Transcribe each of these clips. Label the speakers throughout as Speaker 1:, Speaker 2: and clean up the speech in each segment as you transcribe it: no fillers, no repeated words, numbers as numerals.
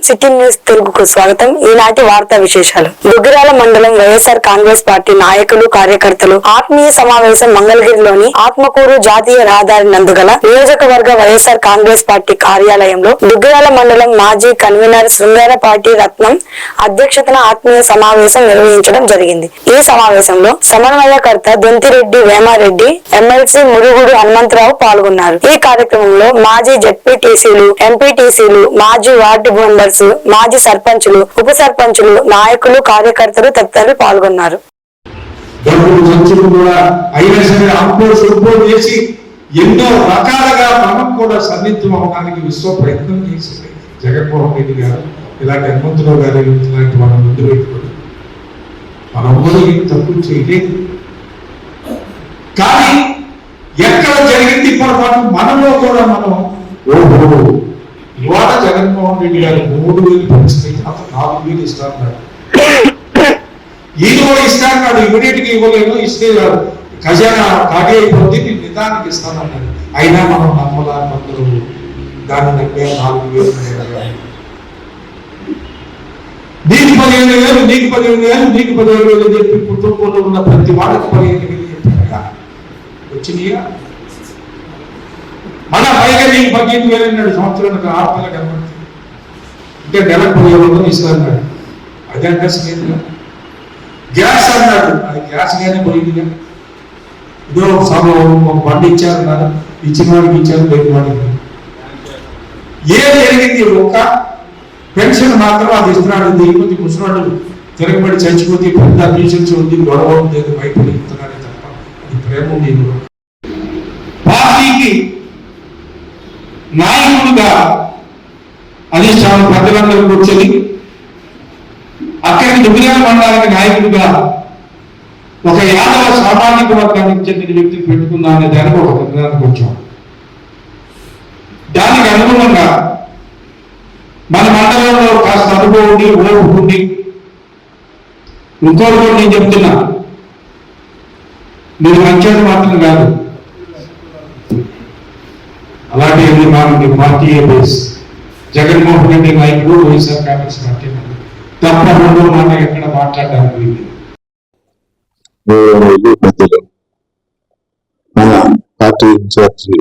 Speaker 1: City news తెలుగుకు స్వాగతం. ఈనాటి వార్తా విశేషాలు. దుగ్గిరాల మండలం వైఎస్ఆర్ కాంగ్రెస్ పార్టీ నాయకులు కార్యకర్తలు ఆత్మీయ సమావేశం మంగళగిరిలోని ఆత్మకూరు జాతీయ రహదారి నందుగల నియోజకవర్గ వైఎస్ఆర్ కాంగ్రెస్ పార్టీ కార్యాలయంలో దుగ్గిరాల మండలం మాజీ కన్వీనర్ శృంగారపాటి రత్నం అధ్యక్షతన ఆత్మీయ సమావేశం నిర్వహించడం జరిగింది. ఈ సమావేశంలో సమన్వయకర్త దొంతిరెడ్డి వేమారెడ్డి, ఎమ్మెల్సీ మురుగుడు హనుమంతరావు పాల్గొన్నారు. ఈ కార్యక్రమంలో మాజీ జెడ్పీటీసీలు, ఎంపీటీసీలు, మాజీ వార్డు మెంబర్స్, మాజీ సర్పంచులు, ఉప సర్పంచులు, నాయకులు, కార్యకర్తలు తదితరులు పాల్గొన్నారు.
Speaker 2: ఎన్నో రకాలుగా మనం కూడా సన్నిహితం అవడానికి విశ్వ ప్రయత్నం చేసింది జగన్మోహన్ రెడ్డి గారు. ఇలాంటి హనుమంతరావు గారు ఇలాంటి వాళ్ళ ముందు పెట్టుకోండి. మనం కూడా ఏం తప్పు చేయలేదు, కానీ ఎక్కడ జరిగింది పొరపాటు మనలో కూడా మనం ఓహో ఇవాళ జగన్మోహన్ రెడ్డి గారు 3,000 పెంచితే అతను 4,000 ఇస్తాడు, ఈయన కూడా ఇస్తాడు, ఇమీడియట్ గా ఇవ్వలేదు, ఇస్తే ఖజానా ఖాళీ అయిపోతుంది, నేను నిదానికి ఇస్తానన్నాడు. అయినా మనం నమ్మదాన్ని అందరూ దాని దగ్గర 4,000 నీకు 15,000, నీకు 15,000, నీకు 15,000 చెప్పి కుటుంబంలో ఉన్న ప్రతి వాళ్ళకి 15,000 చెప్పారుగా వచ్చినాయా. మన పైగా నీకు 15,000 అన్నాడు సంవత్సరానికి 6 నెలలకు కనబడుతుంది, అంటే నెలకు 15,000 ఇస్తాడు. అదంటే స్నేహితుగా గ్యాస్ అన్నాడు, అది గ్యాస్ గానే పోయిందిగా. ఇదో ఒక బండి ఇచ్చారన్నారు, ఇచ్చిన వాడికి ఇచ్చారు, లేని వాడికి ఏం జరిగింది. ఒక పెన్షన్ మాత్రం అది ఇస్తున్నాడు. దిగుమతి ముసలాడు తిరగబడి చచ్చిపోతే పెద్ద న్యూసెన్స్ ఉంది, గొడవ ఉంది, బయటపడి ఇస్తున్నాడే తప్ప అది ప్రేమ ఉంది. పార్టీకి నాయకుడుగా అధిష్టానం ప్రజలందరూ కూర్చొని అక్కడికి దుగ్గిరాల మండలానికి నాయకుడిగా ఒక యాదవ సామాజిక వర్గానికి చెందిన వ్యక్తిని పెట్టుకుందా అనే దానికి ఒక నిర్ణయానికి వచ్చాం. దానికి అనుగుణంగా మన మండలంలో కాస్త అనుభవం ఉండి, ఓపు ఉండి, ఇంకోటి కూడా నేను చెప్తున్నా, మీరు మంచి మాత్రం కాదు, అలాంటి పార్టీ బేస్ జగన్మోహన్ రెడ్డి నాయకుడు, వైఎస్ఆర్ కాంగ్రెస్ పార్టీ తప్ప రెండో మాట ఎక్కడ మాట్లాడడానికి
Speaker 3: మన పార్టీ ఇన్ఛార్జి,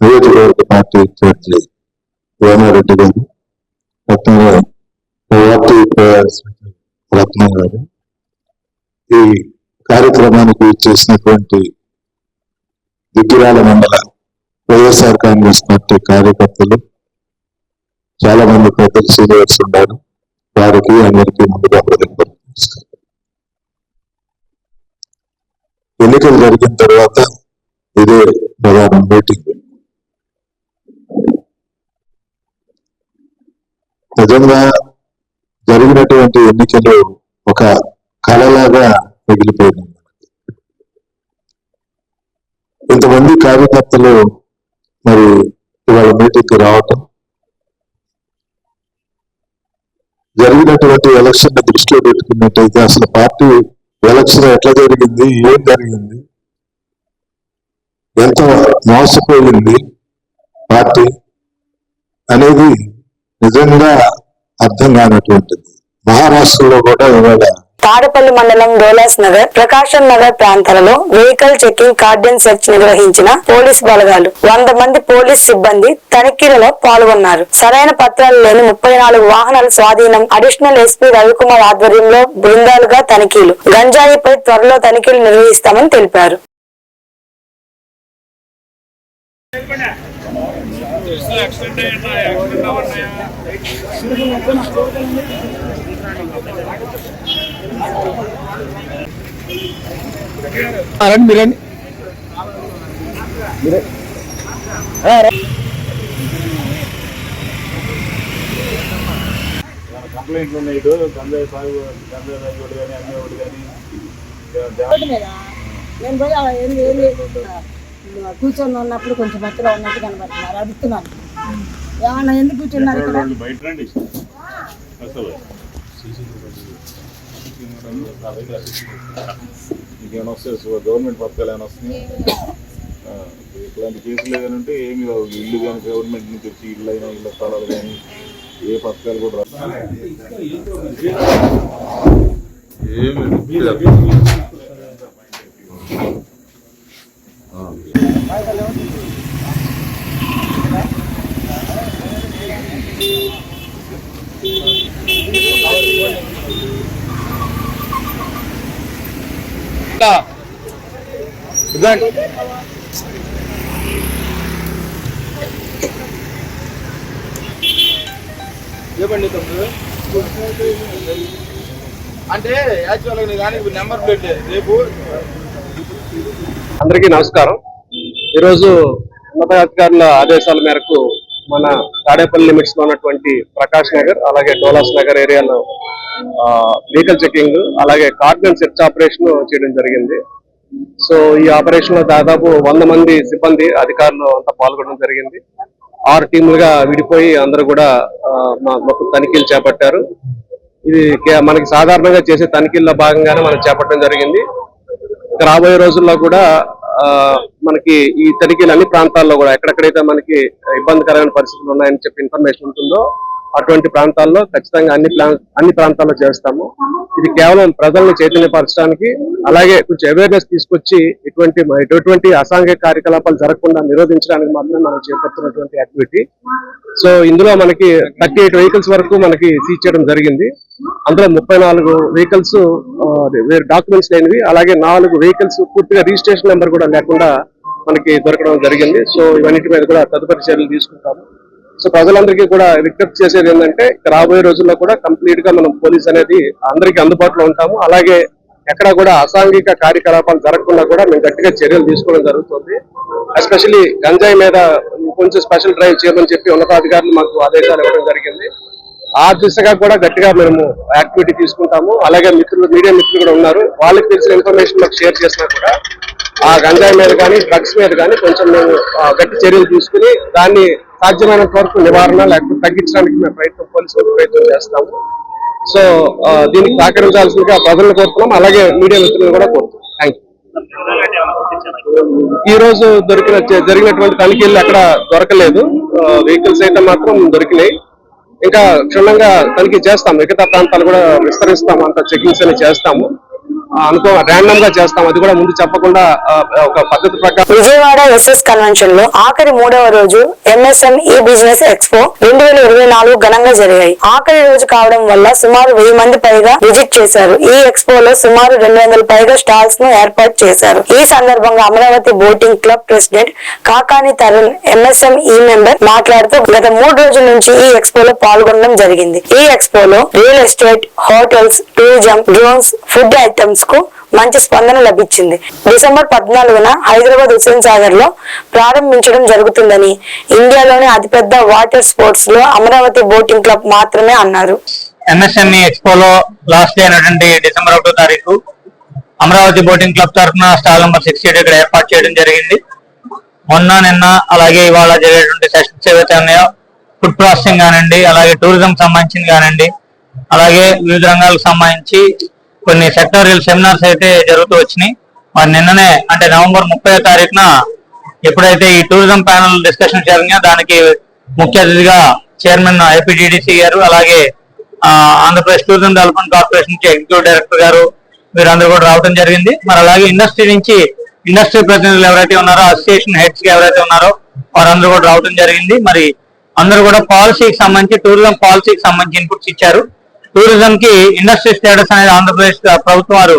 Speaker 3: నియోజకవర్గ పార్టీ ఇన్ఛార్జి వేమారెడ్డి గారు, రత్నంగా పార్టీ రత్నం గారు, ఈ కార్యక్రమానికి చేసినటువంటి దుగ్గిరాల మండల వైఎస్ఆర్ కాంగ్రెస్ పార్టీ కార్యకర్తలు, చాలా మంది పెద్దలు, సీనియర్స్ ఉన్నారు. వారికి అందరికీ ముందుగా ఎన్నికలు జరిగిన తర్వాత ఇదే ప్రధాన మీటింగ్. నిజంగా జరిగినటువంటి ఎన్నికలు ఒక కళలాగా మిగిలిపోయింది. ఇంతమంది కార్యకర్తలు మరి ఇవాళ మీటింగ్కి రావటం, జరిగినటువంటి ఎలక్షన్ దృష్టిలో పెట్టుకున్నట్టయితే అసలు పార్టీ ఎలక్షన్ ఎట్లా జరిగింది, ఏం జరిగింది, ఎంత మోసపోయింది పార్టీ అనేది నిజంగా అర్థం కానటువంటిది. మహారాష్ట్రలో కూడా ఇవాళ
Speaker 1: తాడపల్లి మండలం డోలాస్ నగర్, ప్రకాశం నగర్ ప్రాంతాలలో వెహికల్ చెకింగ్, కార్డన్ సెర్చ్ నిర్వహించిన పోలీస్ బలగాలు. 100 మంది పోలీస్ సిబ్బంది తనిఖీలలో పాల్గొన్నారు. సరైన పత్రాలు లేని 34 వాహనాల స్వాధీనం. అడిషనల్ ఎస్పీ రవికుమార్ ఆధ్వర్యంలో బృందాలుగా తనిఖీలు. గంజాయిపై త్వరలో తనిఖీలు నిర్వహిస్తామని తెలిపారు.
Speaker 4: మీరండి
Speaker 5: కంప్లైంట్లు ఉన్నాయి, గంజాయి సాగు, గంజాయి తాగేవాడు కానీ అమ్మేవాడు కానీ.
Speaker 6: నేను పోయి కూర్చొని ఉన్నప్పుడు కొంచెం మధ్యలో ఉన్నట్టు కనబడుతున్నారు, అడుగుతున్నాను ఏమన్నా ఎందుకు కూర్చున్నారు ఇక్కడ.
Speaker 5: బయట రండి, ఇంకేమైనా వస్తాయి, గవర్నమెంట్ పథకాలు ఏమైనా వస్తున్నాయి. ఇట్లాంటి కేసులు ఏదైనా ఉంటే ఏమి ఇల్లు కానీ గవర్నమెంట్ నుంచి వచ్చి ఇల్లు అయినా, ఇళ్ళ స్థలాలు కానీ
Speaker 3: ఏ పథకాలు కూడా
Speaker 4: చెప్పండి తమ్ముడు. అంటే యాక్చువల్గా దానికి నెంబర్ ప్లేట్ రేపు.
Speaker 7: అందరికీ నమస్కారం. ఈరోజు ఉన్నతాధికారుల ఆదేశాల మేరకు మన తాడేపల్లి లిమిట్స్ లో ఉన్నటువంటి ప్రకాష్ నగర్ అలాగే డోలాస్ నగర్ ఏరియాలో వెహికల్ చెకింగ్ అలాగే కార్డన్ సెర్చ్ ఆపరేషన్ చేయడం జరిగింది. సో ఈ ఆపరేషన్ లో దాదాపు 100 మంది సిబ్బంది అధికారులు అంతా పాల్గొనడం జరిగింది. 6 టీములుగా విడిపోయి అందరూ కూడా మొత్తం తనిఖీలు చేపట్టారు. ఇది మనకి సాధారణంగా చేసే తనిఖీల్లో భాగంగానే మనం చేపట్టడం జరిగింది. రాబోయే రోజుల్లో కూడా మనకి ఈ తనిఖీలు అన్ని ప్రాంతాల్లో కూడా ఎక్కడెక్కడైతే మనకి ఇబ్బందికరమైన పరిస్థితులు ఉన్నాయని చెప్పి ఇన్ఫర్మేషన్ ఉంటుందో అటువంటి ప్రాంతాల్లో ఖచ్చితంగా అన్ని ప్రాంతాల్లో చేస్తాము. ఇది కేవలం ప్రజల్ని చైతన్యపరచడానికి అలాగే కొంచెం అవేర్నెస్ తీసుకొచ్చి ఎటువంటి అసాంఘిక కార్యకలాపాలు జరగకుండా నిరోధించడానికి మాత్రమే మనం చేపడుతున్నటువంటి యాక్టివిటీ. సో ఇందులో మనకి 38 వెహికల్స్ వరకు మనకి సీజ్ చేయడం జరిగింది. అందులో 34 వెహికల్స్ డాక్యుమెంట్స్ లేనివి, అలాగే 4 వెహికల్స్ పూర్తిగా రిజిస్ట్రేషన్ నెంబర్ కూడా లేకుండా మనకి దొరకడం జరిగింది. సో ఇవన్నిటి మీద కూడా తదుపరి చర్యలు తీసుకుంటాము. సో ప్రజలందరికీ కూడా విజ్ఞప్తి చేసేది ఏంటంటే రాబోయే రోజుల్లో కూడా కంప్లీట్ గా మనం పోలీస్ అనేది అందరికీ అందుబాటులో ఉంటాము. అలాగే ఎక్కడ కూడా అసాంఘిక కార్యకలాపాలు జరగకుండా కూడా మేము గట్టిగా చర్యలు తీసుకోవడం జరుగుతుంది. ఎస్పెషల్లీ గంజాయి మీద కొంచెం స్పెషల్ డ్రైవ్ చేయమని చెప్పి ఉన్నతాధికారులు మాకు ఆదేశాలు ఇవ్వడం జరిగింది. ఆ దిశగా కూడా గట్టిగా మేము యాక్టివిటీ తీసుకుంటాము. అలాగే మీడియా మిత్రులు కూడా ఉన్నారు, వాళ్ళకి తెలిసిన ఇన్ఫర్మేషన్ మాకు షేర్ చేసినా కూడా ఆ గంజాయి మీద కానీ డ్రగ్స్ మీద కానీ కొంచెం మేము గట్టి చర్యలు తీసుకుని దాన్ని సాధ్యమైనంత వరకు నివారణ లేకపోతే తగ్గించడానికి మేము పోలీసులు ప్రయత్నం చేస్తాము. సో దీనికి సహకరించాల్సిందిగా ప్రజలను కోరుతున్నాం, అలాగే మీడియా మిత్రులను కూడా కోరుతున్నాం. Thank you. ఈ రోజు జరిగినటువంటి తనిఖీలు ఎక్కడ దొరకలేదు. వెహికల్స్ అయితే మాత్రం దొరికినాయి. ఇంకా క్షుణ్ణంగా తనిఖీ చేస్తాం. మిగతా ప్రాంతాలు కూడా విస్తరిస్తాము, అంత చెకింగ్స్ అని చేస్తాము. ర్యాండమ్ గా చేస్తాం, అది కూడా ముందు చెప్పకుండా ఒక పద్ధతి ప్రకారం.
Speaker 1: విజయవాడ ఎస్ఎస్ కన్వెన్షన్ లో ఆఖరి 3వ రోజు ఎంఎస్ఎంఈ బిజినెస్ ఎక్స్పో 2024 ఘనంగా జరిగాయి. ఆఖరి రోజు కావడం వల్ల సుమారు 1000 మంది పైగా విజిట్ చేశారు. ఈ ఎక్స్పోలో సుమారు 200 పైగా స్టాల్స్ ను ఏర్పాటు చేశారు. ఈ సందర్భంగా Amaravati boating club president Kakani Tarun MSME member మాట్లాడుతూ గత 3 రోజుల నుంచి ఈ ఎక్స్పోలో పాల్గొనడం జరిగింది. ఈ ఎక్స్పోలో real estate, hotels, tourism, drones, food items కు మంచి స్పందన లభించింది. డిసెంబర్ 14న హైదరాబాద్ హుస్సేన్ సాగర్ లో ప్రారంభించడం జరుగుతుందని, ఇండియాలోని అతిపెద్ద వాటర్ స్పోర్ట్స్ లో అమరావతి బోటింగ్ క్లబ్ మాత్రమే అన్నారు.
Speaker 8: ఎంఎస్ఎంఈ ఎక్స్పోలో లాస్ట్ డే అయినటువంటి డిసెంబర్ 1వ తారీఖు అమరావతి బోటింగ్ క్లబ్ తరఫున స్టాల్ నెంబర్ 68 ఇక్కడ ఏర్పాటు చేయడం జరిగింది. నిన్న అలాగే ఇవాళ జరిగేటువంటి సెషన్స్ ఏవైతే ఉన్నాయో ఫుడ్ ప్రాసెసింగ్ కానివ్వండి, అలాగే టూరిజం సంబంధించింది కానివ్వండి, అలాగే వివిధ రంగాలకు సంబంధించి కొన్ని సెక్టోరియల్ సెమినార్స్ అయితే జరుగుతూ వచ్చినాయి. మరి నిన్ననే అంటే నవంబర్ 30వ తారీఖున ఎప్పుడైతే ఈ టూరిజం ప్యానల్ డిస్కషన్ జరిగినా దానికి ముఖ్య అతిథిగా చైర్మన్ ఐపీడీడీసీ గారు, అలాగే ఆంధ్రప్రదేశ్ టూరిజం డెవలప్మెంట్ కార్పొరేషన్ నుంచి ఎగ్జిక్యూటివ్ డైరెక్టర్ గారు వీరందరూ కూడా రావడం జరిగింది. మరి అలాగే ఇండస్ట్రీ నుంచి ఇండస్ట్రీ ప్రతినిధులు ఎవరైతే ఉన్నారో, అసోసియేషన్ హెడ్స్ ఎవరైతే ఉన్నారో వారందరూ కూడా రావడం జరిగింది. మరి అందరూ కూడా పాలసీకి సంబంధించి టూరిజం పాలసీకి సంబంధించి ఇన్పుట్స్ ఇచ్చారు. టూరిజం కి ఇండస్ట్రీ స్టేటస్ అనేది ఆంధ్రప్రదేశ్ ప్రభుత్వం వారు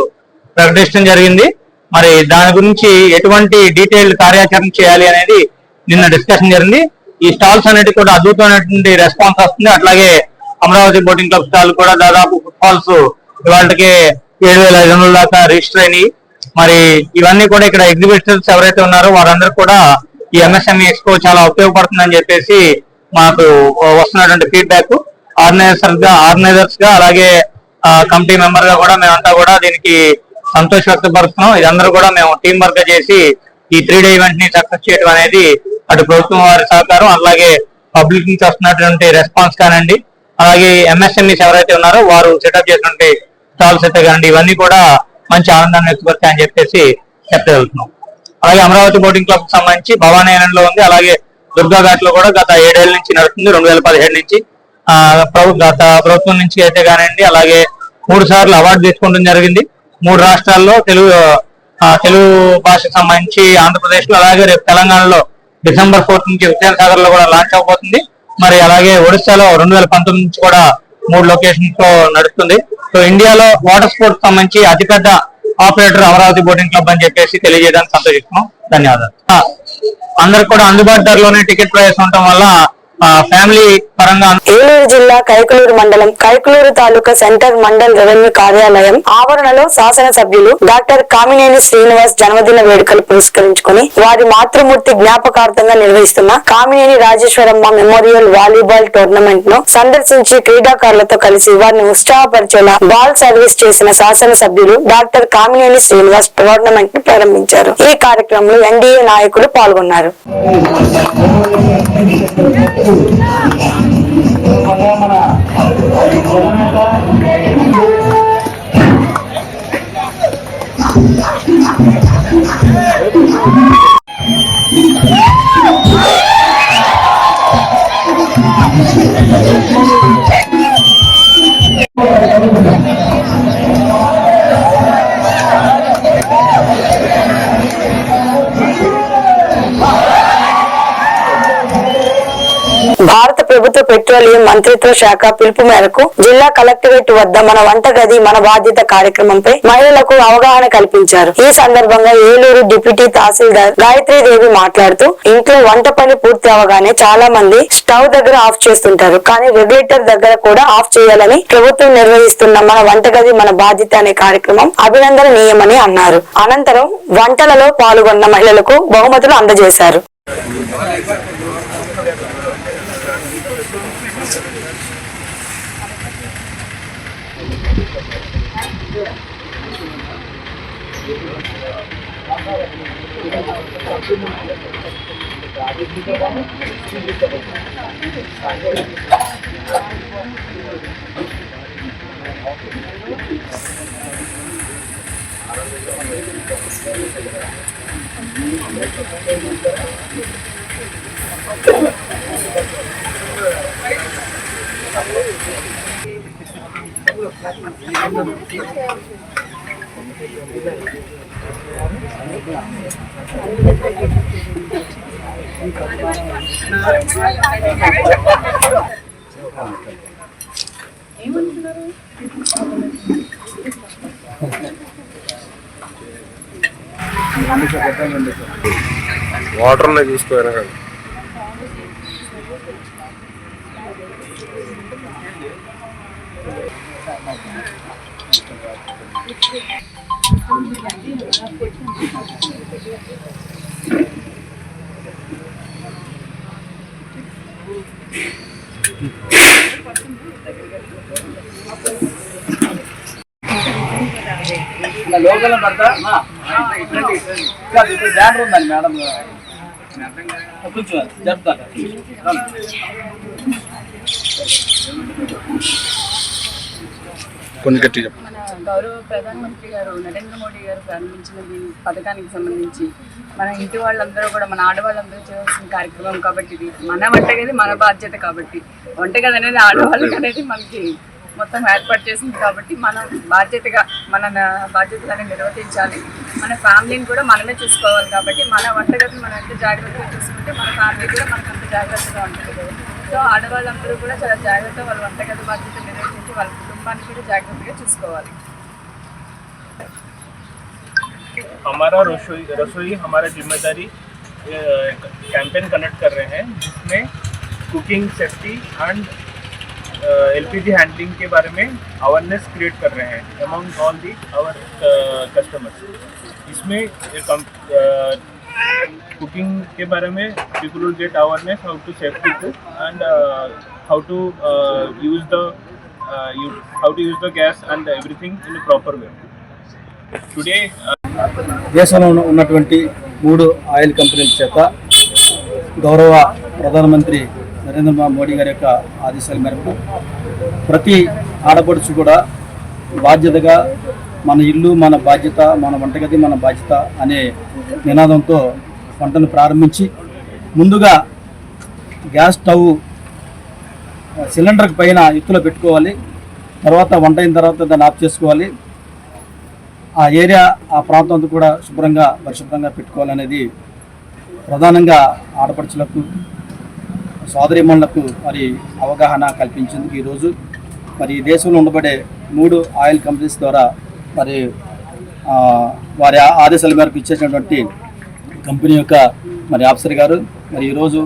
Speaker 8: ప్రకటించడం జరిగింది. మరి దాని గురించి ఎటువంటి డీటెయిల్డ్ కార్యాచరణ చేయాలి అనేది నిన్న డిస్కషన్ జరిగింది. ఈ స్టాల్స్ అనేవి కూడా అద్భుతమైనటువంటి రెస్పాన్స్ వస్తుంది. అట్లాగే అమరావతి బోటింగ్ క్లబ్ స్టాల్ కూడా దాదాపు ఫుట్ ఫాల్స్ ఇవాళకి 7500 దాకా రిజిస్టర్ అయినాయి. మరి ఇవన్నీ కూడా ఇక్కడ ఎగ్జిబిటర్స్ ఎవరైతే ఉన్నారో వారందరూ కూడా ఈ ఎంఎస్ఎంఈ ఎక్స్పో చాలా ఉపయోగపడుతుందని చెప్పేసి మాకు వస్తున్నటువంటి ఫీడ్బ్యాక్. ఆర్గనైజర్స్ గా అలాగే కమిటీ మెంబర్ గా కూడా మేమంతా కూడా దీనికి సంతోషం వ్యక్తపరుస్తున్నాం. ఇదందరూ కూడా మేము టీం వర్క్ చేసి ఈ 3 డే ఈవెంట్ ని సక్సెస్ చేయడం అనేది అటు ప్రభుత్వం వారి సహకారం, అలాగే పబ్లిక్ నుంచి వస్తున్నటువంటి రెస్పాన్స్ కానండి, అలాగే ఎంఎస్ఎంఈస్ ఎవరైతే ఉన్నారో వారు సెటప్ చేసినటువంటి స్టాల్స్ అయితే కానండి, ఇవన్నీ కూడా మంచి ఆనందాన్ని వ్యక్తపరుస్తాయని చెప్పేసి చెప్పగలుగుతున్నాం. అలాగే అమరావతి బోటింగ్ క్లబ్ సంబంధించి భవానీ ఐలాండ్ లో ఉంది, అలాగే దుర్గా ఘాట్ లో కూడా గత 7 ఏళ్ల నుంచి నడుస్తుంది, 2017 నుంచి. గత ప్రభుత్వం నుంచి అయితే కానివ్వండి, అలాగే 3 సార్లు అవార్డు తీసుకోవడం జరిగింది. 3 రాష్ట్రాల్లో తెలుగు భాషకు సంబంధించి ఆంధ్రప్రదేశ్ లో, అలాగే రేపు తెలంగాణలో December 4 నుంచి విద్యాసాగర్ లో కూడా లాంచ్ అవబోతుంది. మరి అలాగే ఒడిశాలో 2019 నుంచి కూడా 3 లొకేషన్స్ లో నడుస్తుంది. సో ఇండియాలో వాటర్ స్పోర్ట్స్ సంబంధించి అతిపెద్ద ఆపరేటర్ అమరావతి బోటింగ్ క్లబ్ అని చెప్పేసి తెలియజేయడానికి సంతోషిస్తున్నాం. ధన్యవాదాలు. అందరికి కూడా అందుబాటు ధరలోనే టికెట్ ప్రైస్ ఉండటం వల్ల ఫ్యామిలీ పరంగా
Speaker 1: ఏలూరు జిల్లా కైకలూరు మండలం కైకలూరు తాలూకా సెంటర్ మండల్ రెవెన్యూ కార్యాలయం ఆవరణలో శాసనసభ్యులు డాక్టర్ కామినేని శ్రీనివాస్ జన్మదిన వేడుకలు పురస్కరించుకుని వారి మాతృమూర్తి జ్ఞాపకార్థంగా నిర్వహిస్తున్న Kamineni Rajeswaramma memorial volleyball tournament ను సందర్శించి క్రీడాకారులతో కలిసి వారిని ఉత్సాహపరిచేలా బాల్ సర్వీస్ చేసిన శాసనసభ్యులు డాక్టర్ కామినేని శ్రీనివాస్ టోర్నమెంట్ ను ప్రారంభించారు. ఈ కార్యక్రమంలో ఎన్డీఏ నాయకులు పాల్గొన్నారు. భారత ప్రభుత్వ పెట్రోలియం మంత్రిత్వ శాఖ పిలుపు మేరకు జిల్లా కలెక్టరేట్ వద్ద మన వంటగది మన బాధ్యత కార్యక్రమంపై మహిళలకు అవగాహన కల్పించారు. ఈ సందర్భంగా ఏలూరు డిప్యూటీ తహసీల్దార్ గాయత్రీదేవి మాట్లాడుతూ ఇంట్లో వంట పని పూర్తి అవగానే చాలా మంది స్టవ్ దగ్గర ఆఫ్ చేస్తుంటారు, కానీ రెగ్యులేటర్ దగ్గర కూడా ఆఫ్ చేయాలని ప్రభుత్వం నిర్వహిస్తున్న మన వంటగది మన బాధ్యత అనే కార్యక్రమం అభినందనీయమని అన్నారు. అనంతరం వంటలలో పాల్గొన్న మహిళలకు బహుమతులు అందజేశారు.
Speaker 4: వాటర్ లో చూసుకోవాలి కదా.
Speaker 9: లోకల్ పడతా బ్యానర్ ఉందండి మేడం కొంచెం చెప్తాను.
Speaker 10: గౌరవ ప్రధానమంత్రి గారు నరేంద్ర మోడీ గారు ప్రారంభించిన ఈ పథకానికి సంబంధించి మన ఇంటి వాళ్ళందరూ కూడా మన ఆడవాళ్ళందరూ చేయాల్సిన కార్యక్రమం కాబట్టి ఇది మన వంటగది మన బాధ్యత. కాబట్టి వంటగది అనేది ఆడవాళ్ళకి అనేది మనకి మొత్తం ఏర్పాటు చేసింది కాబట్టి మనం బాధ్యతగా మన బాధ్యతలను నిర్వర్తించాలి. మన ఫ్యామిలీని కూడా మనమే చూసుకోవాలి. కాబట్టి మన వంటగదిని మనం ఎంత జాగ్రత్తగా చూసుకుంటే మన ఫ్యామిలీ కూడా మనకు అంత జాగ్రత్తగా ఉంటుంది. సో ఆడవాళ్ళందరూ కూడా చాలా జాగ్రత్తగా వాళ్ళ వంటగది బాధ్యత నిర్వహించి వాళ్ళ కుటుంబాన్ని కూడా జాగ్రత్తగా చూసుకోవాలి.
Speaker 5: हमारा रसोई हमारा जिम्मेदारी कैंपेन कंडक्ट कर रहे हैं, जिसमें cooking safety and LPG handling के बारे में अवेयरनेस क्रिएट कर रहे हैं among all the our customers. इसमें कुकिंग के बारे में people will get awareness how to safety cook and how to use the gas and everything in a proper way. Today
Speaker 9: దేశంలో ఉన్నటువంటి 3 ఆయిల్ కంపెనీల చేత గౌరవ ప్రధానమంత్రి నరేంద్ర మోడీ గారి యొక్క ఆదేశాల మేరకు ప్రతి ఆడపడుచు కూడా బాధ్యతగా మన ఇల్లు మన బాధ్యత, మన వంటగది మన బాధ్యత అనే నినాదంతో వంటను ప్రారంభించి ముందుగా గ్యాస్ స్టవ్ సిలిండర్ పైన ఎత్తులో పెట్టుకోవాలి. తర్వాత వంట అయిన తర్వాత దాన్ని ఆఫ్ చేసుకోవాలి. ఆ ఏరియా ఆ ప్రాంతం అంతా కూడా శుభ్రంగా పరిశుభ్రంగా పెట్టుకోవాలనేది ప్రధానంగా ఆడపడుచులకు సోదరీమణులకు మరి అవగాహన కల్పించేందుకు ఈరోజు మరి దేశంలో ఉండబడే 3 ఆయిల్ కంపెనీస్ ద్వారా మరి వారి ఆదేశాల మేరకు ఇచ్చేసినటువంటి కంపెనీ యొక్క మరి ఆఫీసర్ గారు మరి ఈరోజు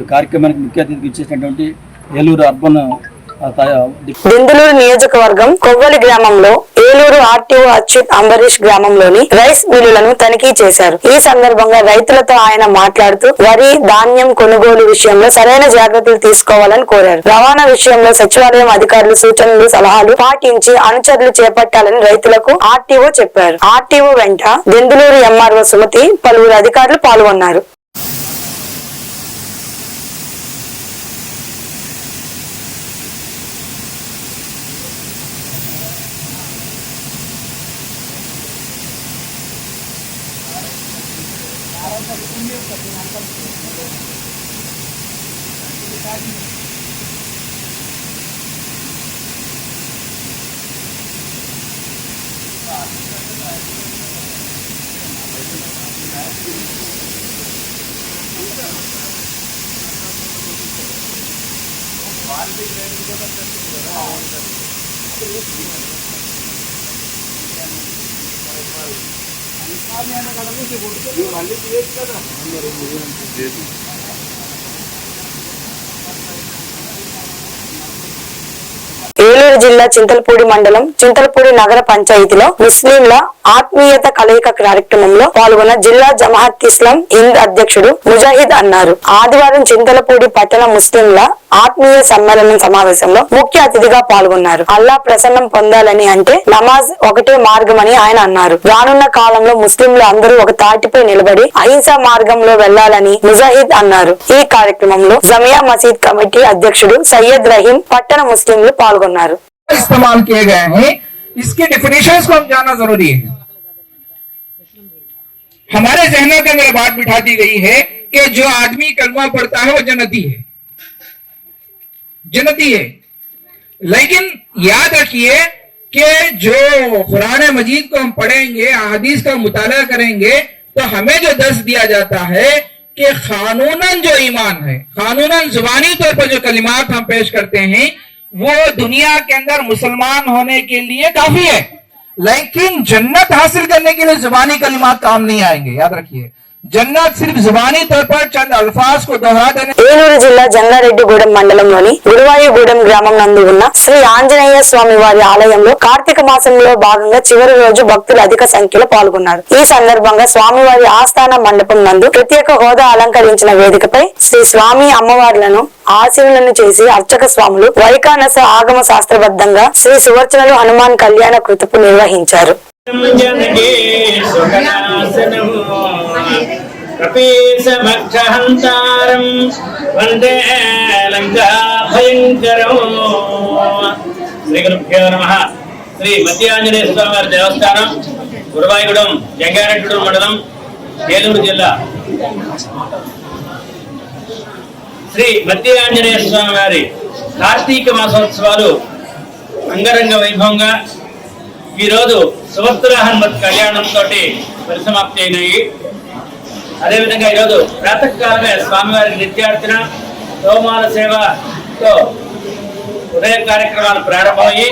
Speaker 9: ఈ కార్యక్రమానికి ముఖ్య అతిథికి ఇచ్చేసినటువంటి ఏలూరు అర్బన్
Speaker 1: దెందులూరు నియోజకవర్గం కొవ్వలి గ్రామంలో ఏలూరు ఆర్టీఓ అచ్యుత్ అంబరీష్ గ్రామంలోని రైస్ మిల్లులను తనిఖీ చేశారు. ఈ సందర్భంగా రైతులతో ఆయన మాట్లాడుతూ వరి ధాన్యం కొనుగోలు విషయంలో సరైన జాగ్రత్తలు తీసుకోవాలని కోరారు. రవాణా విషయంలో సచివాలయం అధికారులు సూచనలు సలహాలు పాటించి అనుచరులు చేపట్టాలని రైతులకు ఆర్టీఓ చెప్పారు. ఆర్టీఓ వెంట దెందులూరు ఎంఆర్ఓ సుమతి పలువురు అధికారులు పాల్గొన్నారు. ఏలూరు జిల్లా చింతలపూడి మండలం చింతలపూడి నగర పంచాయతీలో ముస్లింల ఆత్మీయత కలయిక కార్యక్రమంలో పాల్గొన్న జిల్లా జమాఅత్ ఇస్లాం హింద్ అధ్యక్షుడు ముజాహిద్ అన్నారు. ఆదివారం చింతలపూడి పట్టణ ముస్లింల ఆత్మీయ సమ్మేళనం సమావేశంలో ముఖ్య అతిథిగా పాల్గొన్నారు. అల్లా ప్రసన్నం పొందాలని అంటే నమాజ్ ఒకటే మార్గమని ఆయన అన్నారు. రానున్న కాలంలో ముస్లింలు అందరూ ఒక తాటిపై నిలబడి అహింసా మార్గంలో వెళ్లాలని ముజాహిద్ అన్నారు. ఈ కార్యక్రమంలో జమియా మసీద్ కమిటీ అధ్యక్షుడు సయ్యద్ రహీం పట్టణ ముస్లింలు పాల్గొన్నారు.
Speaker 2: इस्तेमाल किए गए हैं, इसके डेफिनेशंस को हम जानना जरूरी है. हमारे जहनों के अंदर बात बिठा दी गई है कि जो आदमी कलमा पढ़ता है वो जन्नती है, जन्नती है. लेकिन याद रखिए कि जो कुरान मजीद को हम पढ़ेंगे, हदीस का मुताला करेंगे, तो हमें जो दर्स दिया जाता है कि कानूनन जो ईमान है, कानूनन जुबानी तौर पर जो कलिमात हम पेश करते हैं वो दुनिया के अंदर मुसलमान होने के लिए काफी है, लेकिन जन्नत हासिल करने के लिए जुबानी कलिमात काम नहीं आएंगे. याद रखिए, जन्नत सिर्फ जुबानी तौर पर चंद अल्फाज को दोहरा देने.
Speaker 1: ఏలూరు జిల్లా జంగారెడ్డిగూడెం మండలంలోని గురువాయూగూడెం గ్రామం నందు ఉన్న శ్రీ ఆంజనేయ స్వామి వారి ఆలయంలో కార్తీక మాసంలో భాగంగా చివరి రోజు భక్తులు అధిక సంఖ్యలో పాల్గొన్నారు. ఈ సందర్భంగా స్వామివారి ఆస్థాన మండపం నందు ప్రత్యేక హోదా అలంకరించిన వేదికపై శ్రీ స్వామి అమ్మవార్లను ఆశీనులను చేసి అర్చక స్వాములు వైకానస ఆగమ శాస్త్రబద్ధంగా శ్రీ సువర్చనలు హనుమాన్ కళ్యాణ కృతుపు నిర్వహించారు.
Speaker 8: కపీసమక్షహంతారం వందే లంకా భయంకరం. శ్రీ గురుభ్యో నమః. శ్రీ మధ్య ఆంజనేయ స్వామి వారి దేవస్థానం గురువాయూగూడెం జంగారెడ్డిగూడెం మండలం ఏలూరు జిల్లా. శ్రీ మధ్య ఆంజనేయ స్వామి వారి కార్తీక మాసోత్సవాలు అంగరంగ వైభవంగా ఈరోజు సువత్సర హనుమత్ కళ్యాణంతో పరిసమాప్తి అయినాయి. అదేవిధంగా ఈరోజు ప్రాతకాలమే స్వామివారికి నిత్యార్చన సోమాల సేవతో ఉదయ కార్యక్రమాలు ప్రారంభమయ్యి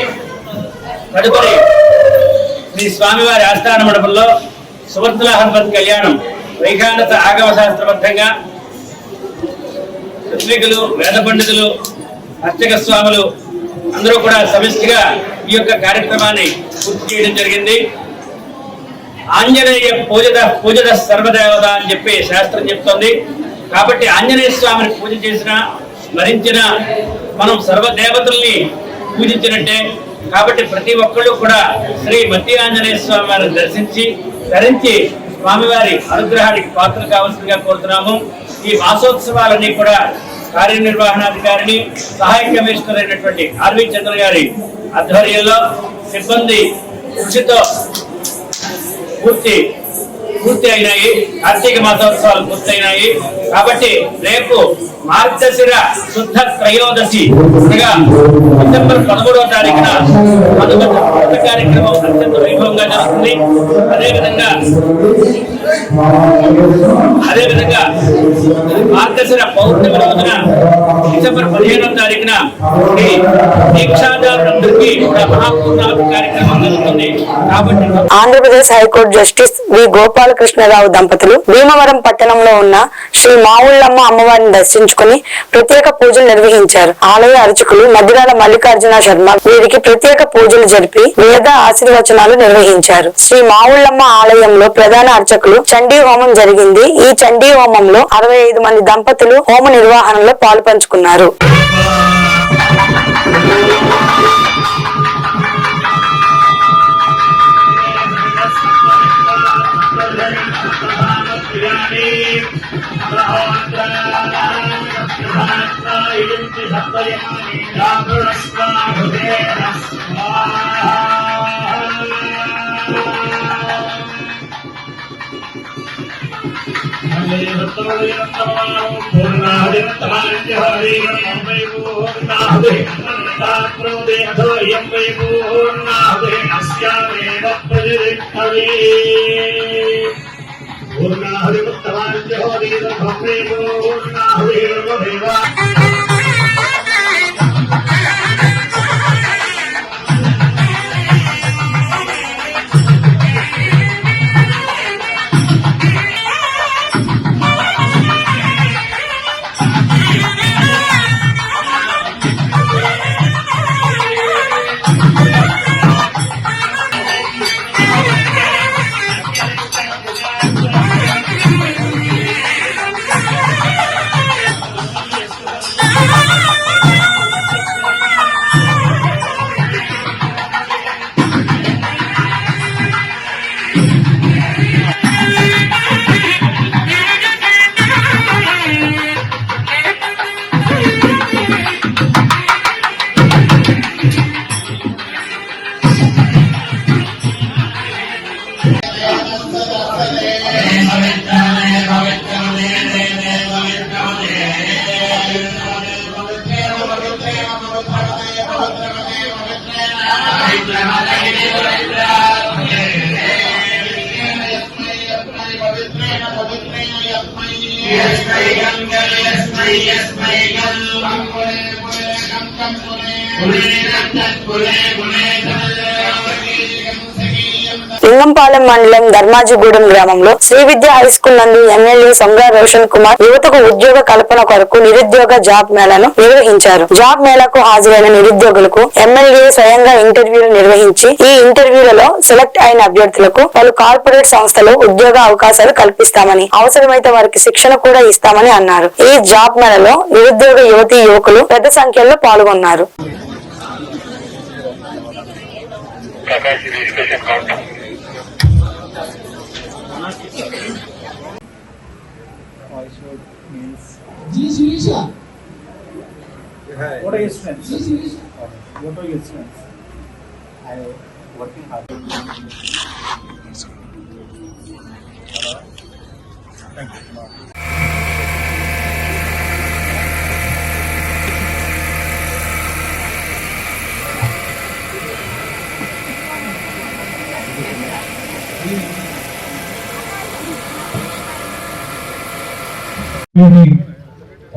Speaker 8: తదుపరి శ్రీ స్వామివారి ఆస్థాన మండపంలో సువత్సర హనుమత్ కళ్యాణం వైఖానస ఆగమ శాస్త్రబద్ధంగా ఋత్వికులు, వేద పండితులు, అర్చక స్వాములు అందరూ కూడా సమిష్టిగా ఈ యొక్క కార్యక్రమాన్ని పూర్తి చేయడం జరిగింది. ఆంజనేయ పూజద సర్వదేవత అని చెప్పి శాస్త్రం చెప్తోంది. కాబట్టి ఆంజనేయ స్వామిని పూజ చేసిన స్మరించిన మనం సర్వదేవతల్ని పూజించినట్టే. కాబట్టి ప్రతి ఒక్కళ్ళు కూడా శ్రీ మధ్య ఆంజనేయ స్వామి వారిని దర్శించి ధరించి స్వామివారి అనుగ్రహానికి పాత్ర కావాల్సిందిగా కోరుతున్నాము. ఈ మాసోత్సవాలన్నీ కూడా కార్యనిర్వహణాధికారిని సహాయ కమిషనర్ అయినటువంటి ఆర్వి చంద్ర గారి ఆధ్వర్యంలో సిబ్బంది కృషితో పూర్తి అయినాయి. కార్తీక మాసోత్సవాలు పూర్తయినాయి. కాబట్టి రేపు మార్గశిర శుద్ధ త్రయోదశి అనగా డిసెంబర్ 13వ తారీఖున వ్రత కార్యక్రమం అత్యంత వైభవంగా జరుగుతుంది. అదేవిధంగా మార్గశిర పౌర్ణమి రోజున డిసెంబర్ 15వ తారీఖున దీక్షాదారులందరికీ కూడా మహాపూర్ణాహుతి కార్యక్రమం జరుగుతుంది. కాబట్టి
Speaker 1: ఆంధ్రప్రదేశ్ హైకోర్టు జస్టిస్ వి గోపాలకృష్ణరావు దంపతులు భీమవరం పట్టణంలో ఉన్న శ్రీ మావుళ్ళమ్మ అమ్మవారిని దర్శించుకుని ప్రత్యేక పూజలు నిర్వహించారు. ఆలయ అర్చకులు మద్దిరాల మల్లికార్జున శర్మ వీరికి ప్రత్యేక పూజలు జరిపి వేద ఆశీర్వచనాలు నిర్వహించారు. శ్రీ మావుళ్ళమ్మ ఆలయంలో ప్రధాన అర్చకులు చండీ హోమం జరిగింది. ఈ చండీ హోమంలో 65 మంది దంపతులు హోమ నిర్వహణలో పాలుపంచుకున్నారు. లింగంపాలెం మండలం ధర్మాజిగూడెం గ్రామంలో శ్రీ విద్య హై స్కూల్ నందు ఎమ్మెల్యే సొంగా రోషన్ కుమార్ యువతకు ఉద్యోగ కల్పన కొరకు నిరుద్యోగ జాబ్ మేళాను నిర్వహించారు. జాబ్ మేళాకు హాజరైన నిరుద్యోగులకు ఎమ్మెల్యే స్వయంగా ఇంటర్వ్యూలు నిర్వహించి ఈ ఇంటర్వ్యూలలో సెలెక్ట్ అయిన అభ్యర్థులకు పలు కార్పొరేట్ సంస్థలు ఉద్యోగ అవకాశాలు కల్పిస్తామని, అవసరమైతే వారికి శిక్షణ కూడా ఇస్తామని అన్నారు. ఈ జాబ్ మేళాలో నిరుద్యోగ యువతీ యువకులు పెద్ద సంఖ్యలో పాల్గొన్నారు.
Speaker 9: What are your strengths? What are your strengths? I working hard. Thank you.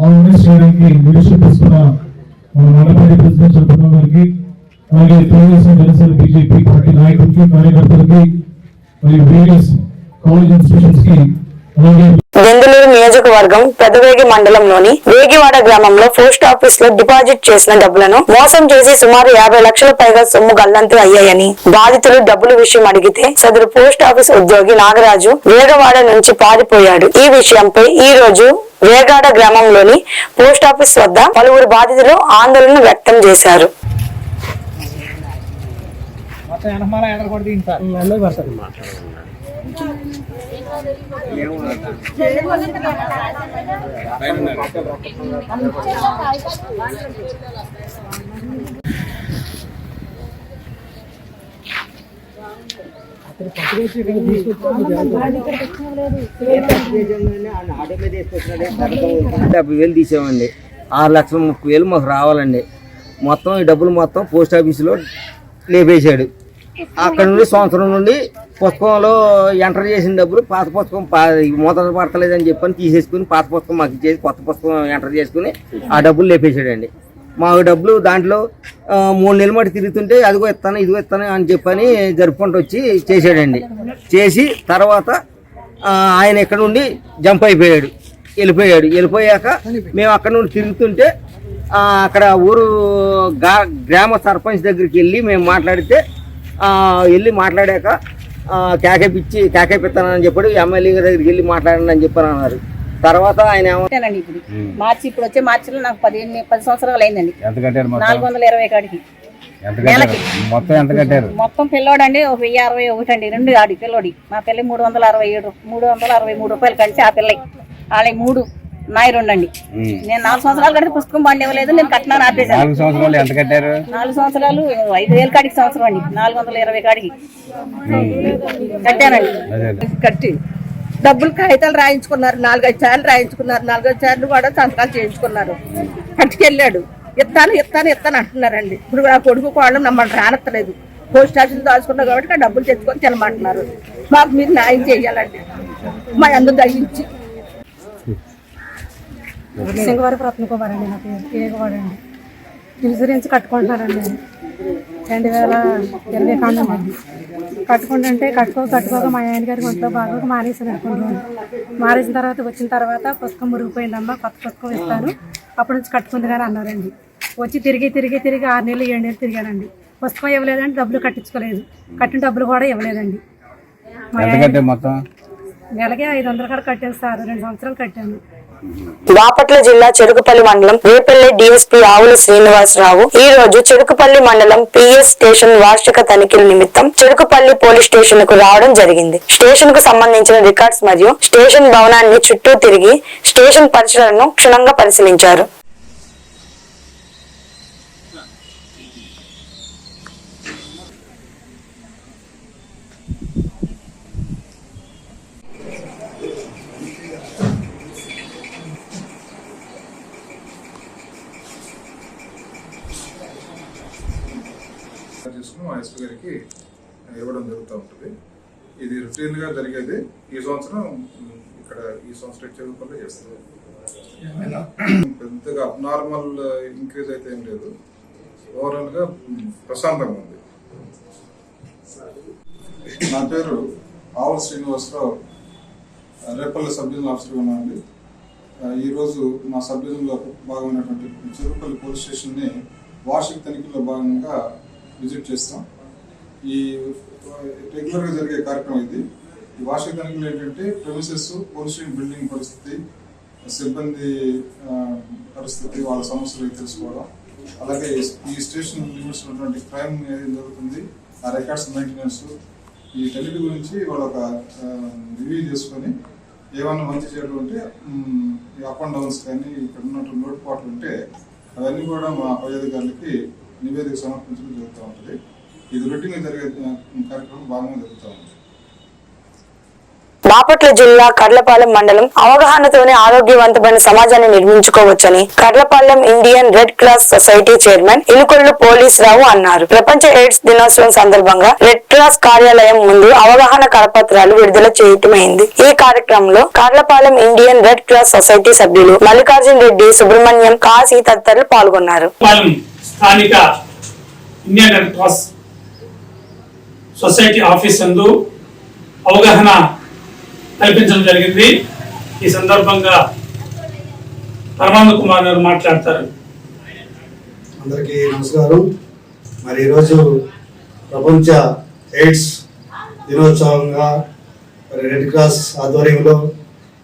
Speaker 2: Organise చేయడానికి లీడర్షిప్ ఇస్తున్న మన మండపల్లి ప్రెసిడెంట్ చంద్రబాబు గారికి, అలాగే తెలుగుదేశం జనసేన బీజేపీ పార్టీ నాయకులకి, కార్యకర్తలకి, మరియు వేరియస్ కాలేజ్ ఇన్స్టిట్యూషన్స్ కి, అలాగే
Speaker 1: దెందులూరు నియోజకవర్గం పెదవేగి మండలంలోని వేగివాడ గ్రామంలో పోస్ట్ ఆఫీస్ లో డిపాజిట్ చేసిన డబ్బులను మోసం చేసి సుమారు 50 లక్షల పైగా సొమ్ము గల్లంతు అయ్యాయని బాధితులు డబ్బుల విషయం అడిగితే సదరు పోస్ట్ ఆఫీస్ ఉద్యోగి నాగరాజు వేగవాడ నుంచి పారిపోయాడు. ఈ విషయంపై ఈ రోజు వేగాడ గ్రామంలోని పోస్ట్ ఆఫీస్ వద్ద పలువురు బాధితులు ఆందోళన వ్యక్తం చేశారు.
Speaker 11: తీసామండి. 6,30,000 మాకు రావాలండి. మొత్తం ఈ డబ్బులు మొత్తం పోస్ట్ ఆఫీసులో లేపేశాడు. అక్కడ నుండి సంవత్సరం నుండి పుస్తకంలో ఎంటర్ చేసిన డబ్బులు పాత పుస్తకం మూత పడతలేదని చెప్పని తీసేసుకుని పాత పుస్తకం మాకు ఇచ్చేసి కొత్త పుస్తకం ఎంటర్ చేసుకుని ఆ డబ్బులు లేపేశాడండి. మాకు డబ్బులు దాంట్లో 3 నెలల మటు తిరుగుతుంటే అదిగో ఇస్తాను ఇదిగో ఇస్తాను అని చెప్పని జరుపుకుంటూ వచ్చి చేశాడండి. చేసి తర్వాత ఆయన ఇక్కడ నుండి జంప్ అయిపోయాడు, వెళ్ళిపోయాక మేము అక్కడ నుండి తిరుగుతుంటే అక్కడ ఊరు గ్రామ సర్పంచ్ దగ్గరికి వెళ్ళి మేము మాట్లాడితే మాట్లాడాక కేకేపిస్తానని చెప్పాడు. ఎమ్మెల్యే దగ్గరికి వెళ్ళి మాట్లాడండి అని చెప్పని అన్నారు. తర్వాత ఆయన
Speaker 6: ఇప్పుడు మార్చి ఇప్పుడు వచ్చే మార్చిలో నాకు 10 సంవత్సరాలు అయిందండి. 420 కాడికి నెలకి మొత్తం పిల్లోడండి 1061 అండి. 2 ఆడి పిల్లోడి మా పిల్ల 363 రూపాయలు కలిసి ఆ పిల్ల వాళ్ళ 3 నాయి 2 అండి. నేను 4 సంవత్సరాలు కడితే పుస్తకం బండి ఇవ్వలేదు, నేను కట్టినాను ఆపేసాను. 4 సంవత్సరాలు 5,000 కాడికి సంవత్సరం అండి. 420 కాడికి కట్టానండి.
Speaker 12: కట్టి డబ్బులు కాగితాలు రాయించుకున్నారు. 4-5 సార్లు రాయించుకున్నారు. 4-5 సార్లు కూడా సంతకాలు చేయించుకున్నారు. కట్టుకెళ్ళాడు. ఇస్తాను అంటున్నారండి. ఇప్పుడు ఆ కొడుకు కోళ్ళం నమ్మల్ని రానత్తలేదు. పోస్ట్ ఆఫీస్ దాచుకున్నారు కాబట్టి ఆ డబ్బులు తెచ్చుకొని తినమంటున్నారు. మాకు మీరు న్యాయం చేయాలండి. మా అందరూ దయించి.
Speaker 6: సింగవరపు రత్నకుమార్ అండి. నా పేరు ఏగవాడండి. ఇన్సూరెన్స్ కట్టుకుంటున్నారండి. 2020 కాండం అండి. కట్టుకుంటుంటే కట్టుకోక మా ఆయన గారికి ఒంట్లో బాగా మానేసాను అనుకుంటున్నాను. మానేసిన తర్వాత వచ్చిన తర్వాత పుస్తకం మురిగిపోయిందమ్మా, కొత్త పుస్తకం ఇస్తాను అప్పటి నుంచి కట్టుకుంది కానీ అన్నారండి. వచ్చి తిరిగి 6 నెలలు 7 నెలలు తిరిగానండి. పుస్తకం ఇవ్వలేదండి, డబ్బులు కట్టించుకోలేదు. కట్టిన డబ్బులు కూడా ఇవ్వలేదండి. నెలకి 500 కాడ కట్టాను సార్. 2 సంవత్సరాలు కట్టాను.
Speaker 1: బాపట్ల జిల్లా చెరుకుపల్లి మండలం రేపల్లె డీఎస్పీ ఆవుల శ్రీనివాసరావు ఈ రోజు చెరుకుపల్లి మండలం పిఎస్ స్టేషన్ వార్షిక తనిఖీల నిమిత్తం చెరుకుపల్లి పోలీస్ స్టేషన్ కు రావడం జరిగింది. స్టేషన్ కు సంబంధించిన రికార్డ్స్ మరియు స్టేషన్ భవనాన్ని చుట్టూ తిరిగి స్టేషన్ పరిసరాలను క్షుణ్ణంగా పరిశీలించారు.
Speaker 13: చేసుకుని మా ఎస్పీ గారికి ఇవ్వడం జరుగుతూ ఉంటుంది. ఇది రొటీన్ గా జరిగేది. ఈ సంవత్సరం ఇక్కడ చెరుకుపల్లి చేస్తుంది. పెద్దగా అబ్నార్మల్ ఇంక్రీజ్ అయితే ఏం లేదు. ఓవరాల్ గా ప్రశాంతంగా ఉంది. నా పేరు ఆవుల శ్రీనివాసరావు, రేపల్లి సబ్ డివిజనల్ ఆఫీసర్గా ఉన్నానండి. ఈరోజు మా సబ్ డివిజన్లో భాగమైనటువంటి చెరుకుపల్లి పోలీస్ స్టేషన్ని వార్షిక తనిఖీలో భాగంగా విజిట్ చేస్తాం. ఈ రెగ్యులర్గా జరిగే కార్యక్రమం ఇది. ఈ వార్షిక తనిఖీలు ఏంటంటే ప్రెమిసెస్, పోలీస్ స్టేషన్ బిల్డింగ్ పరిస్థితి, సిబ్బంది పరిస్థితి, వాళ్ళ సమస్యలు తెలుసుకోవడం, అలాగే ఈ స్టేషన్ లిమిట్స్ ఉన్నటువంటి క్రైమ్ ఏది జరుగుతుంది, ఆ రికార్డ్స్ మెయింటెనెన్స్, వీటన్నిటి గురించి వాళ్ళు ఒక రివ్యూ చేసుకొని ఏమన్నా మంచి చేయడం ఉంటే అప్ అండ్ డౌన్స్ కానీ ఇక్కడ ఉన్నటువంటి లోటుపాట్లు ఉంటే అవన్నీ కూడా మా పై అధికారులకి నివేదిక సమర్పించడం జరుగుతూ ఉంటుంది. ఇది రొటీన్గా జరిగే కార్యక్రమం బాగా జరుగుతూ ఉంటుంది.
Speaker 1: బాపట్ల జిల్లా కర్లపాలెం మండలం అవగాహనతోనే ఆరోగ్యవంతమైన సమాజాన్ని నిర్మించుకోవచ్చని Karlapalem Indian red cross society chairman Ilukollu Polisurao అన్నారు. ప్రపంచ ఎయిడ్స్ దినోత్సవం సందర్భంగా రెడ్ క్రాస్ కార్యాలయం ముందు అవగాహన కరపత్రాలు విడుదల చేయటమైంది. ఈ కార్యక్రమంలో Karlapalem Indian red cross society సభ్యులు మల్లికార్జున రెడ్డి, సుబ్రహ్మణ్యం, కాశీ తదితరులు పాల్గొన్నారు.
Speaker 14: స్థానిక Indian red cross society office నందు అవగాహన కల్పించడం జరిగింది. ఈ సందర్భంగా పరమానంద కుమార్ గారు మాట్లాడతారు.
Speaker 15: అందరికీ నమస్కారం. మరి ఈరోజు ప్రపంచ ఎయిడ్స్ దినోత్సవంగా మరి రెడ్ క్రాస్ ఆధ్వర్యంలో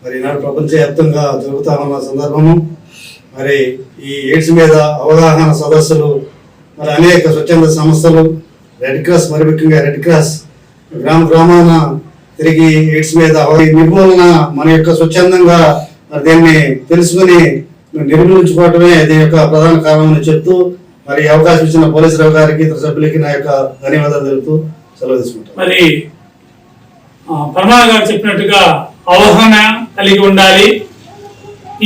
Speaker 15: మరి ఈనాడు ప్రపంచవ్యాప్తంగా జరుగుతా ఉన్న సందర్భము మరి ఈ ఎయిడ్స్ మీద అవగాహన సదస్సులు మరి అనేక స్వచ్ఛంద సంస్థలు రెడ్ క్రాస్, మరి ముఖ్యంగా రెడ్ క్రాస్ గ్రామాన తిరిగి ఎయిడ్స్ మీద నిర్మూలన మన యొక్క స్వచ్ఛందంగా మరి దీన్ని తెలుసుకుని నిర్మూలించుకోవటమే దీని యొక్క ప్రధాన కారణమని చెప్తూ మరి అవకాశం ఇచ్చిన పోలీసురావు గారికి, ఇతర సభ్యులకి నా యొక్క ధన్యవాదాలు తెలుపుతూ సెలవు తీసుకుంటాను.
Speaker 14: మరి పరమాణ గారు చెప్పినట్టుగా అవగాహన కలిగి ఉండాలి.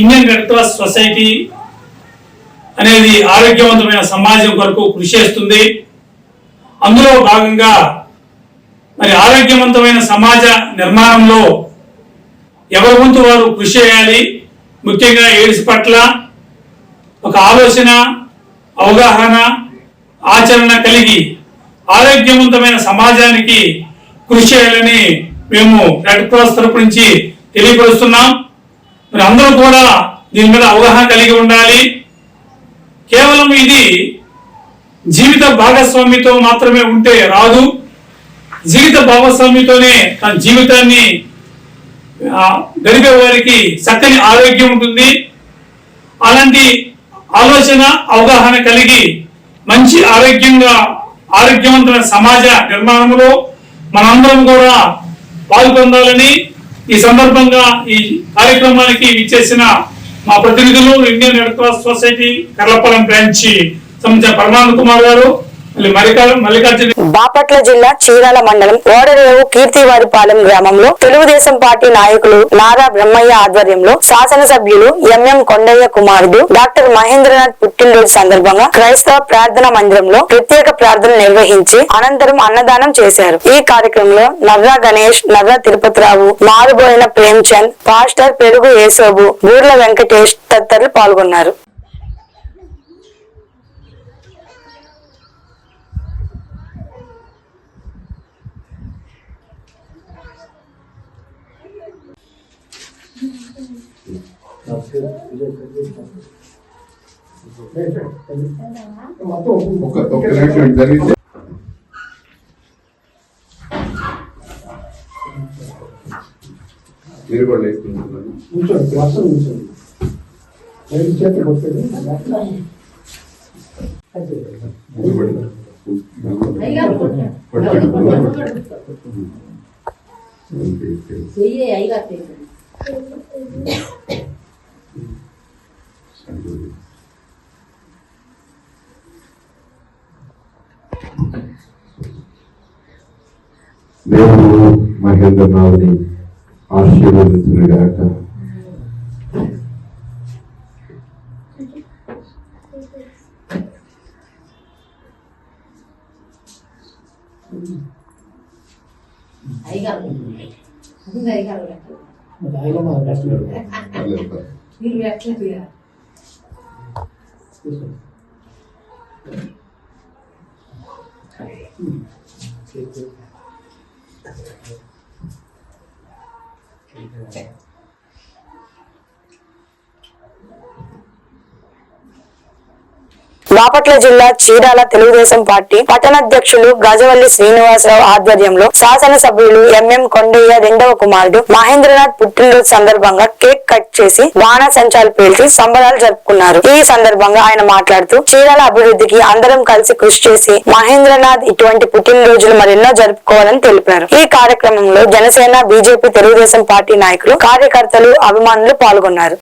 Speaker 14: ఇండియన్ రెడ్ క్రాస్ సొసైటీ అనేది ఆరోగ్యవంతమైన సమాజం కొరకు కృషి చేస్తుంది. అందులో భాగంగా మరి ఆరోగ్యవంతమైన సమాజ నిర్మాణంలో ఎవరి వంతు వారు కృషి చేయాలి. ముఖ్యంగా ఎయిడ్స్ పట్ల ఒక ఆలోచన, అవగాహన, ఆచరణ కలిగి ఆరోగ్యవంతమైన సమాజానికి కృషి చేయాలని మేము రెడ్ క్రాస్ తరపు నుంచి తెలియపరుస్తున్నాం. మరి అందరూ కూడా దీని మీద అవగాహన కలిగి ఉండాలి. కేవలం ఇది జీవిత భాగస్వామితో మాత్రమే ఉంటే రాదు. జీవిత భాగస్వామితోనే తన జీవితాన్ని గడిపే వారికి చక్కని ఆరోగ్యం ఉంటుంది. అలాంటి ఆలోచన, అవగాహన కలిగి మంచి ఆరోగ్యవంతమైన సమాజ నిర్మాణంలో మనందరం కూడా పాల్గొనాలని ఈ సందర్భంగా ఈ కార్యక్రమానికి ఇచ్చేసిన మా ప్రతినిధులు Indian red cross society Karlapalem branch సంబంధించిన పరమానంద కుమార్ గారు, మల్లికార్జున.
Speaker 1: బాపట్ల జిల్లా చీరాల మండలం ఓడరేవు కీర్తివారిపాలెం గ్రామంలో తెలుగుదేశం పార్టీ నాయకులు నారా బ్రహ్మయ్య ఆధ్వర్యంలో శాసనసభ్యులు ఎంఎం కొండయ్య కుమారుడు డాక్టర్ మహేంద్రనాథ్ పుట్టినరోజు సందర్భంగా క్రైస్తవ ప్రార్థన మందిరంలో ప్రత్యేక ప్రార్థన నిర్వహించి అనంతరం అన్నదానం చేశారు. ఈ కార్యక్రమంలో నర్రా గణేష్, నర్రా తిరుపతిరావు, మారుబోయిన ప్రేమ్చంద్, పాస్టర్ పెరుగు యేసోబు, బూర్ల వెంకటేష్ తదితరులు పాల్గొన్నారు.
Speaker 3: మీరు కూడా దేవుడు మహేంద్రనాథ్ని ఆశీర్వదించుగాక.
Speaker 1: బాపట్ల జిల్లా చీరాల తెలుగుదేశం పార్టీ పట్టణాధ్యక్షులు గజవల్లి శ్రీనివాసరావు ఆధ్వర్యంలో శాసనసభ్యులు ఎంఎం కొండయ్య రెండవ కుమారుడు మహేంద్రనాథ్ పుట్టినరోజు సందర్భంగా కేక్ కట్ చేసి బాణాసంచాలు పేల్చి సంబరాలు జరుపుకున్నారు. ఈ సందర్భంగా ఆయన మాట్లాడుతూ చీరాల అభివృద్ధికి అందరం కలిసి కృషి చేసి మహేంద్రనాథ్ ఇటువంటి పుట్టినరోజులు మరెన్నో జరుపుకోవాలని తెలిపారు. ఈ కార్యక్రమంలో జనసేన, బీజేపీ, తెలుగుదేశం పార్టీ నాయకులు, కార్యకర్తలు, అభిమానులు పాల్గొన్నారు.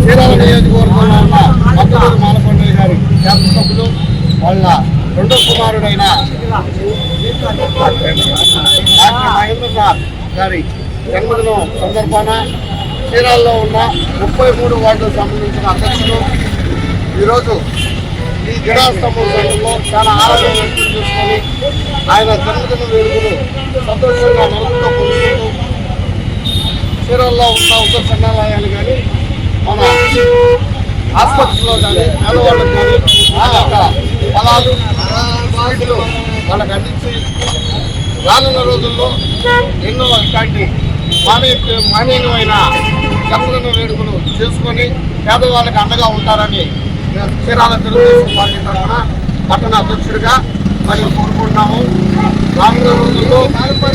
Speaker 15: చీరాల నియోజకవర్గంలో ఉన్న మద్దతూరు మాలకొండయ్య గారి శాసనసభ్యులు వాళ్ళ రెండో కుమారుడైన డాక్టర్ మహేంద్రనాథ్ గారి జన్మదినం సందర్భాన చీరాల్లో ఉన్న 33 వార్డులకు సంబంధించిన అధ్యక్షులు ఈరోజు ఈ గిడాస్తంభం సంఘంలో చాలా ఆనందం వ్యక్తం చేసుకొని ఆయన జన్మదిన వేడుకలు సంతోషంగా నలుగురితో పొందుకుంటూ చీరాల్లో ఉన్న ఉత్తర సంఘాలయాలు కానీ మన ఆసుపత్రిలో కానీ పేదవాళ్ళకు కానీ ఫలాలు స్వీట్లు వాళ్ళకి అందించి రానున్న రోజుల్లో ఎన్నో ఇలాంటి మానవీయమైన జన్మదిన వేడుకలు చేసుకొని పేదవాళ్ళకి అండగా ఉంటారని చీరాల తెలుగుదేశం పార్టీ తరఫున
Speaker 16: పట్టణ అధ్యక్షుడిగా మరి కోరుకుంటున్నాము. రానున్న రోజుల్లో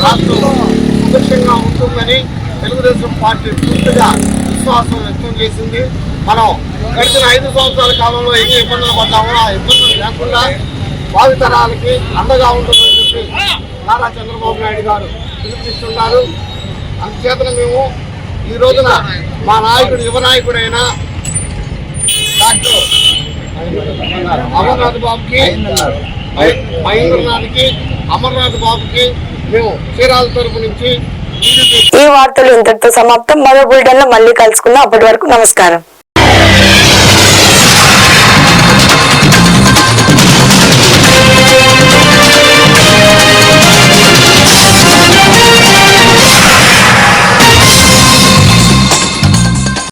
Speaker 16: రాష్ట్రంలో సుభిక్షంగా ఉంటుందని తెలుగుదేశం పార్టీ పూర్తిగా విశ్వాసం వ్యక్తం చేసింది. మనం గడిచిన 5 సంవత్సరాల కాలంలో ఎన్ని ఇబ్బందులు పడ్డామో ఆ ఇబ్బందులు లేకుండా భావితరాలకి అండగా ఉంటుందని చెప్పి నారా చంద్రబాబు నాయుడు గారు పిలుపునిస్తున్నారు. అందుచేతన మేము ఈ రోజున మా నాయకుడు యువ నాయకుడైన డాక్టర్ అమర్నాథ్ బాబుకి, మహేంద్రనాథ్కి, అమర్నాథ్ బాబుకి మేము చీరాల తరపు నుంచి
Speaker 1: ఈ వార్తలు ఇంతటితో సమాప్తం. మరో బులెటిన్ లో మళ్ళీ కలుసుకుందాం. అప్పటి వరకు నమస్కారం.